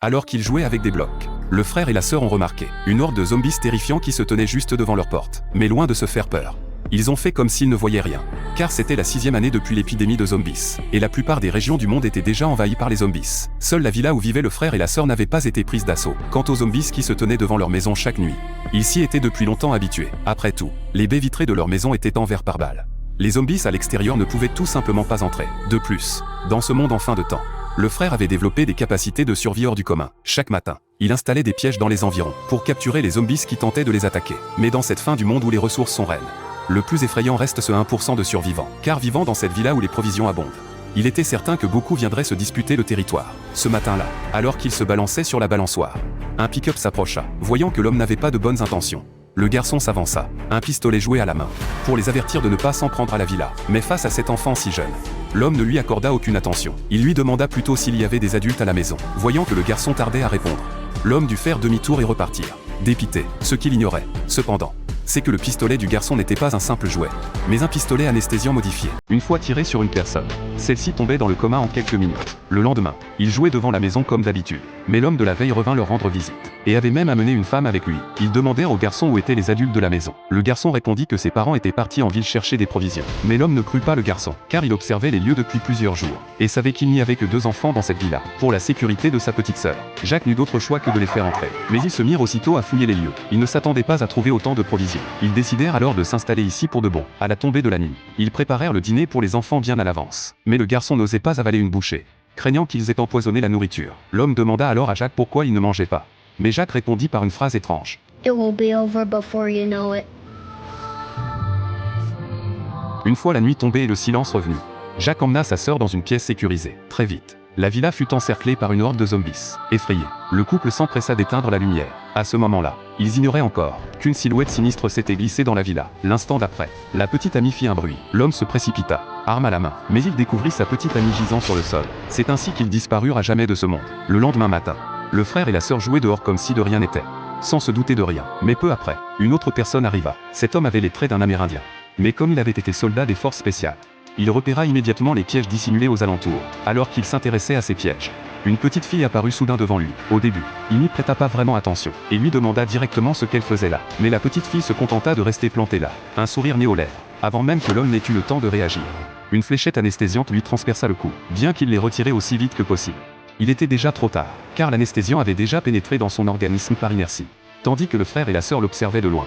alors qu'ils jouaient avec des blocs. Le frère et la sœur ont remarqué une horde de zombies terrifiants qui se tenaient juste devant leur porte, mais loin de se faire peur. Ils ont fait comme s'ils ne voyaient rien, car c'était la 6e année depuis l'épidémie de zombies, et la plupart des régions du monde étaient déjà envahies par les zombies. Seule la villa où vivaient le frère et la sœur n'avait pas été prise d'assaut. Quant aux zombies qui se tenaient devant leur maison chaque nuit, ils s'y étaient depuis longtemps habitués. Après tout, les baies vitrées de leur maison étaient en verre par balle. Les zombies à l'extérieur ne pouvaient tout simplement pas entrer. De plus, dans ce monde en fin de temps, le frère avait développé des capacités de survie hors du commun. Chaque matin, il installait des pièges dans les environs pour capturer les zombies qui tentaient de les attaquer. Mais dans cette fin du monde où les ressources sont reines, le plus effrayant reste ce 1% de survivants, car vivant dans cette villa où les provisions abondent, il était certain que beaucoup viendraient se disputer le territoire. Ce matin-là, alors qu'il se balançait sur la balançoire, un pick-up s'approcha. Voyant que l'homme n'avait pas de bonnes intentions, le garçon s'avança, un pistolet joué à la main, pour les avertir de ne pas s'en prendre à la villa. Mais face à cet enfant si jeune, l'homme ne lui accorda aucune attention. Il lui demanda plutôt s'il y avait des adultes à la maison. Voyant que le garçon tardait à répondre, l'homme dut faire demi-tour et repartir, dépité. Ce qu'il ignorait, cependant, c'est que le pistolet du garçon n'était pas un simple jouet, mais un pistolet anesthésiant modifié. Une fois tiré sur une personne, celle-ci tombait dans le coma en quelques minutes. Le lendemain, il jouait devant la maison comme d'habitude, mais l'homme de la veille revint leur rendre visite, et avait même amené une femme avec lui. Ils demandèrent au garçon où étaient les adultes de la maison. Le garçon répondit que ses parents étaient partis en ville chercher des provisions. Mais l'homme ne crut pas le garçon, car il observait les lieux depuis plusieurs jours, et savait qu'il n'y avait que 2 enfants dans cette villa, pour la sécurité de sa petite sœur. Jacques n'eut d'autre choix que de les faire entrer. Mais ils se mirent aussitôt à fouiller les lieux. Ils ne s'attendaient pas à trouver autant de provisions. Ils décidèrent alors de s'installer ici pour de bon. À la tombée de la nuit, ils préparèrent le dîner pour les enfants bien à l'avance. Mais le garçon n'osait pas avaler une bouchée, craignant qu'ils aient empoisonné la nourriture. L'homme demanda alors à Jacques pourquoi il ne mangeait pas. Mais Jacques répondit par une phrase étrange. It will be over before you know it. Une fois la nuit tombée et le silence revenu, Jacques emmena sa sœur dans une pièce sécurisée. Très vite, la villa fut encerclée par une horde de zombies. Effrayés, le couple s'empressa d'éteindre la lumière. À ce moment-là, ils ignoraient encore qu'une silhouette sinistre s'était glissée dans la villa. L'instant d'après, la petite amie fit un bruit. L'homme se précipita, arme à la main, mais il découvrit sa petite amie gisant sur le sol. C'est ainsi qu'ils disparurent à jamais de ce monde. Le lendemain matin, le frère et la sœur jouaient dehors comme si de rien n'était, sans se douter de rien. Mais peu après, une autre personne arriva. Cet homme avait les traits d'un Amérindien, mais comme il avait été soldat des forces spéciales, il repéra immédiatement les pièges dissimulés aux alentours. Alors qu'il s'intéressait à ces pièges, une petite fille apparut soudain devant lui. Au début, il n'y prêta pas vraiment attention, et lui demanda directement ce qu'elle faisait là. Mais la petite fille se contenta de rester plantée là, un sourire né aux lèvres, avant même que l'homme n'ait eu le temps de réagir. Une fléchette anesthésiante lui transperça le cou, bien qu'il l'ait retiré aussi vite que possible. Il était déjà trop tard, car l'anesthésiant avait déjà pénétré dans son organisme par inertie, tandis que le frère et la sœur l'observaient de loin.